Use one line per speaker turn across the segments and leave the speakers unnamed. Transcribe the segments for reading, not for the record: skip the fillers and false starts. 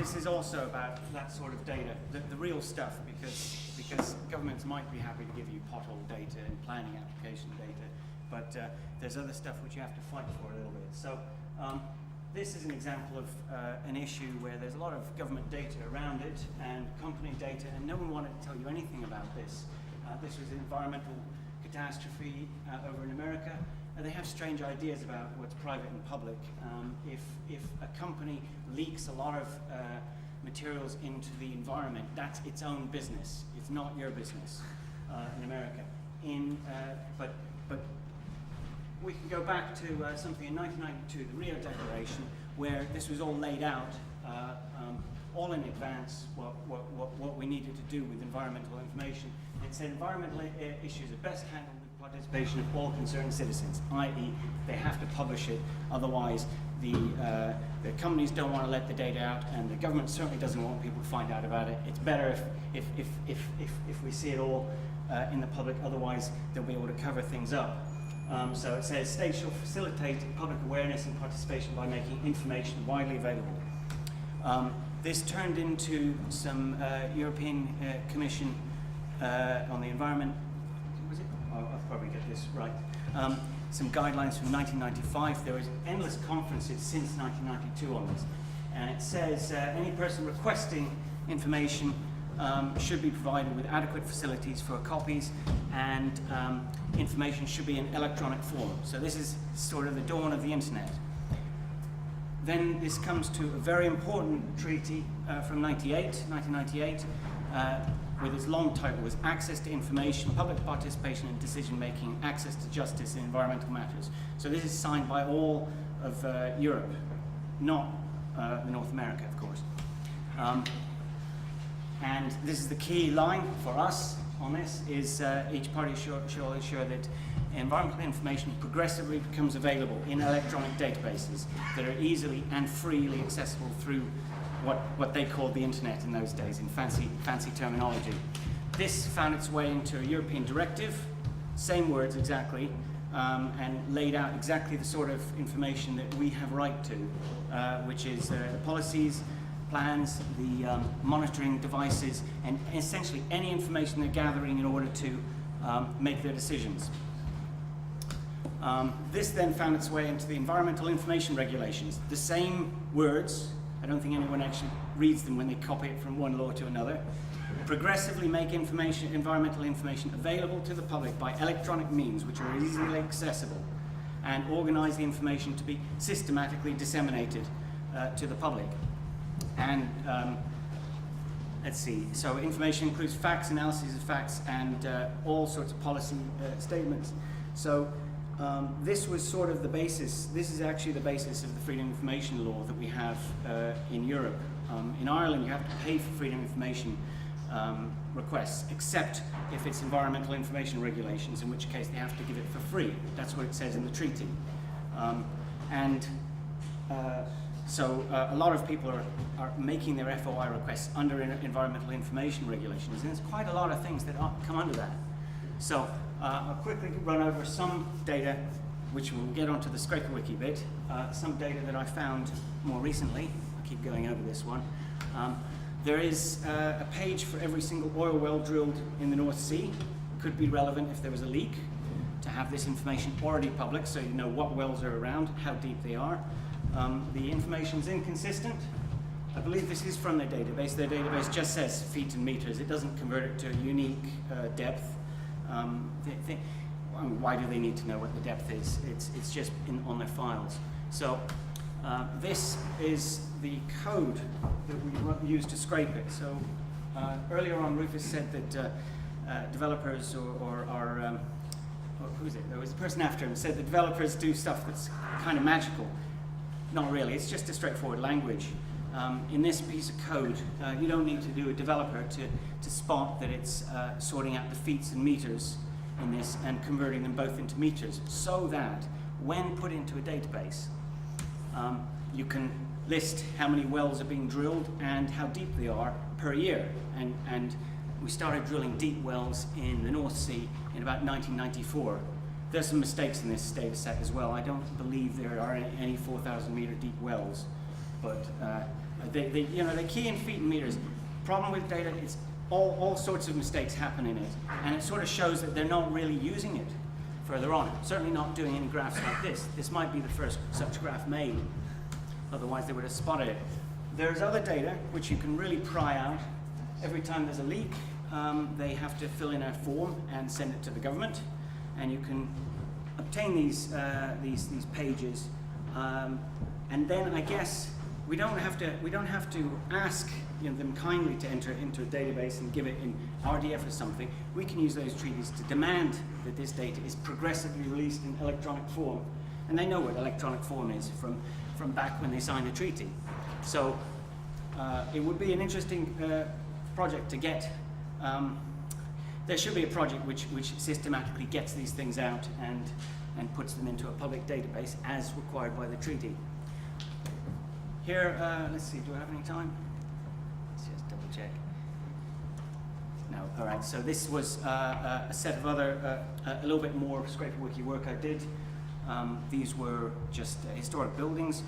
this is also about that sort of data, the real stuff, because governments might be happy to give you pothole data and planning application data, but there's other stuff which you have to fight for a little bit. So this is an example of an issue where there's a lot of government data around it and company data, and no one wanted to tell you anything about this. This was an environmental catastrophe over in America. They have strange ideas about what's private and public. If a company leaks a lot of materials into the environment, that's its own business. It's not your business in America. But we can go back to something in 1992, the Rio Declaration, where this was all laid out, all in advance, what we needed to do with environmental information. It said environmental issues are best handled with participation of all concerned citizens, i.e. they have to publish it, otherwise the companies don't want to let the data out, and the government certainly doesn't want people to find out about it. It's better if we see it all in the public, otherwise they'll be able to cover things up. So it says states shall facilitate public awareness and participation by making information widely available. This turned into some European Commission on the environment. Was it? I'll probably get this right. Some guidelines from 1995. There was endless conferences since 1992 on this, and it says any person requesting information should be provided with adequate facilities for copies, and information should be in electronic form. So this is sort of the dawn of the internet. Then this comes to a very important treaty from 1998, with its long title was Access to Information, Public Participation in Decision Making, Access to Justice in Environmental Matters. So this is signed by all of Europe, not North America, of course. And this is the key line for us on this, is each party shall ensure that environmental information progressively becomes available in electronic databases that are easily and freely accessible through what they called the internet in those days, in fancy terminology. This found its way into a European directive, same words exactly, and laid out exactly the sort of information that we have right to, which is the policies, plans, the monitoring devices, and essentially any information they're gathering in order to make their decisions. This then found its way into the environmental information regulations. The same words, I don't think anyone actually reads them when they copy it from one law to another. Progressively make environmental information available to the public by electronic means which are easily accessible, and organize the information to be systematically disseminated to the public. And let's see, so information includes facts, analyses of facts, and all sorts of policy statements. So this was sort of the basis. This is actually the basis of the Freedom of Information law that we have in Europe. In Ireland, you have to pay for freedom of information requests, except if it's environmental information regulations, in which case they have to give it for free. That's what it says in the treaty. So a lot of people are making their FOI requests under environmental information regulations, and there's quite a lot of things that come under that. So I'll quickly run over some data, which we'll get onto the Scraper Wiki bit, some data that I found more recently. I'll keep going over this one. There is a page for every single oil well drilled in the North Sea. Could be relevant if there was a leak, to have this information already public, so you know what wells are around, how deep they are. The information's inconsistent. I believe this is from their database. Their database just says feet and meters. It doesn't convert it to a unique depth. Why do they need to know what the depth is? It's just on their files. So this is the code that we use to scrape it. So earlier on, Rufus said that developers who is it? There was a person after him said that developers do stuff that's kind of magical. Not really. It's just a straightforward language. In this piece of code, you don't need to do a developer to spot that it's sorting out the feet and meters in this and converting them both into meters, so that when put into a database, you can list how many wells are being drilled and how deep they are per year. And we started drilling deep wells in the North Sea in about 1994. There's some mistakes in this data set as well. I don't believe there are any 4,000 meter deep wells, but They key in feet and meters. Problem with data is all sorts of mistakes happen in it, and it sort of shows that they're not really using it further on. Certainly not doing any graphs like this. This might be the first such graph made. Otherwise, they would have spotted it. There's other data which you can really pry out. Every time there's a leak, they have to fill in a form and send it to the government, and you can obtain these pages, and then I guess we don't have to ask them kindly to enter it into a database and give it in RDF or something. We can use those treaties to demand that this data is progressively released in electronic form, and they know what electronic form is from back when they signed the treaty. So it would be an interesting project to get. There should be a project which systematically gets these things out and puts them into a public database as required by the treaty. Here, let's see, do I have any time? Let's just double check. No, all right, so this was a set of other, a little bit more ScraperWiki work I did. These were just historic buildings.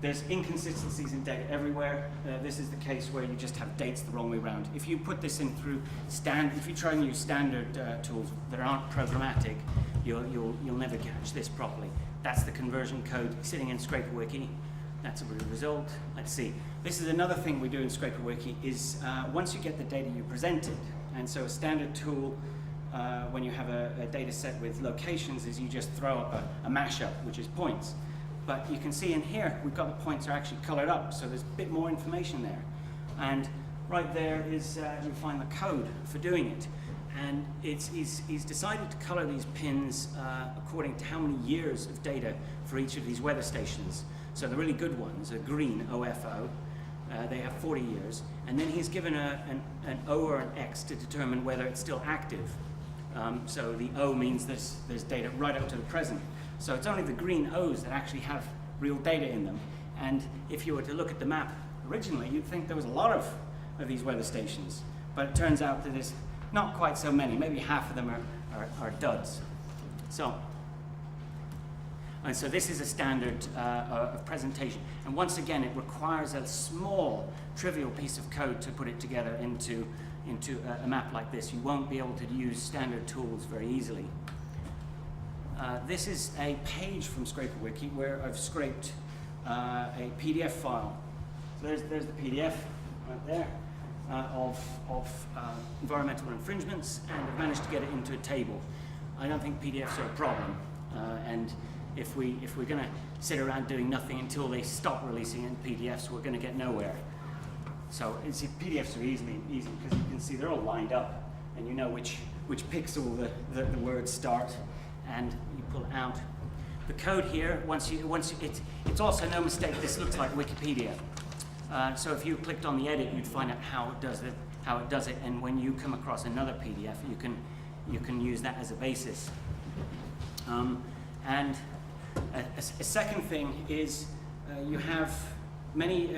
There's inconsistencies in data everywhere. This is the case where you just have dates the wrong way around. If you put this in through if you try and use standard tools that aren't programmatic, you'll never catch this properly. That's the conversion code sitting in ScraperWiki. That's a good result. Let's see. This is another thing we do in ScraperWiki is once you get the data you presented, and so a standard tool when you have a data set with locations is you just throw up a mashup, which is points. But you can see in here, we've got the points are actually colored up, so there's a bit more information there. And right there is, you find the code for doing it. And he's decided to color these pins according to how many years of data for each of these weather stations. So the really good ones are green, OFO. They have 40 years. And then he's given an O or an X to determine whether it's still active. So the O means there's data right up to the present. So it's only the green O's that actually have real data in them. And if you were to look at the map originally, you'd think there was a lot of these weather stations. But it turns out that there's not quite so many. Maybe half of them are duds. So this is a standard of presentation. And once again, it requires a small, trivial piece of code to put it together into a map like this. You won't be able to use standard tools very easily. This is a page from ScraperWiki where I've scraped a PDF file. So there's the PDF right there of environmental infringements, and I've managed to get it into a table. I don't think PDFs are a problem, and if we're going to sit around doing nothing until they stop releasing in PDFs, we're going to get nowhere. So PDFs are easy because you can see they're all lined up, and you know which pixel the words start, and you pull out. The code here, it's also no mistake, this looks like Wikipedia. So if you clicked on the edit, you'd find out how it does it, and when you come across another PDF, you can use that as a basis. And a second thing is you have many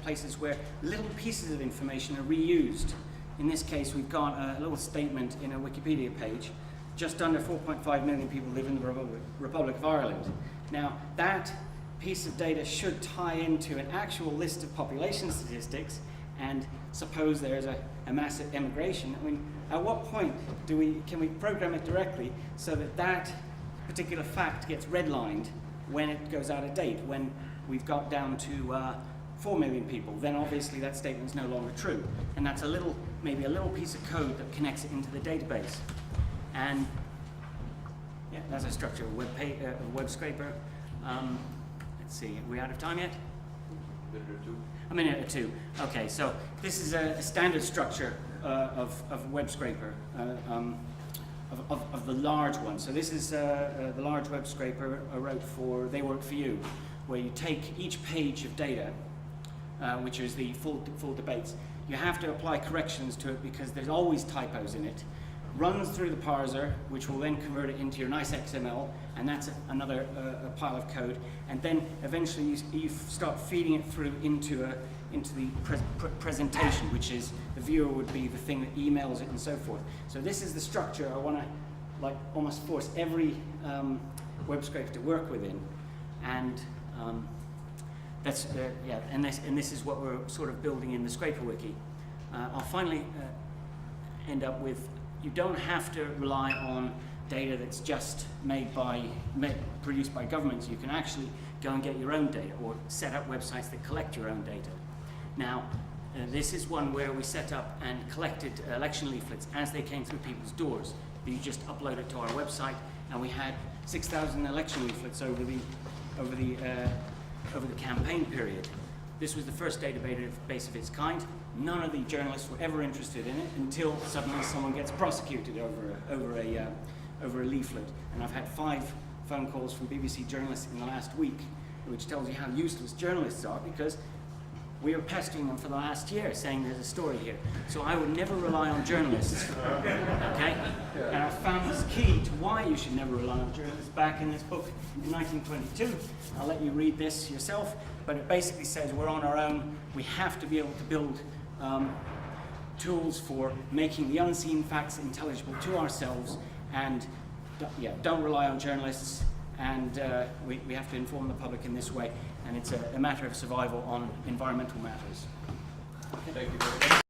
places where little pieces of information are reused. In this case, we've got a little statement in a Wikipedia page. Just under 4.5 million people live in the Republic of Ireland. Now, that piece of data should tie into an actual list of population statistics, and suppose there's a massive emigration. I mean, at what point can we program it directly so that particular fact gets redlined when it goes out of date? When we've got down to 4 million people, then obviously that statement is no longer true. And that's maybe a little piece of code that connects it into the database. And yeah, that's a structure of a web scraper. Let's see, are we out of time yet? A minute or two. Okay, so this is a standard structure of a web scraper, of the large one. So this is the large web scraper I wrote for They Work For You, where you take each page of data, which is the full debates. You have to apply corrections to it because there's always typos in it. Runs through the parser, which will then convert it into your nice XML, and that's another pile of code. And then eventually you start feeding it through into the presentation, which is the viewer would be the thing that emails it and so forth. So this is the structure I want to almost force every web scraper to work within. And that's yeah, and this is what we're sort of building in the Scraper Wiki. I'll finally end up with, you don't have to rely on data that's just produced by governments. You can actually go and get your own data, or set up websites that collect your own data. Now, this is one where we set up and collected election leaflets as they came through people's doors. You just upload it to our website, and we had 6,000 election leaflets over the campaign period. This was the first database of its kind. None of the journalists were ever interested in it until suddenly someone gets prosecuted over a leaflet. And I've had 5 phone calls from BBC journalists in the last week, which tells you how useless journalists are, because we were pestering them for the last year, saying there's a story here. So I would never rely on journalists, okay? And I found this key to why you should never rely on journalists back in this book in 1922. I'll let you read this yourself, but it basically says we're on our own. We have to be able to build tools for making the unseen facts intelligible to ourselves, and don't rely on journalists, and we have to inform the public in this way, and it's a matter of survival on environmental matters.
Thank you very much.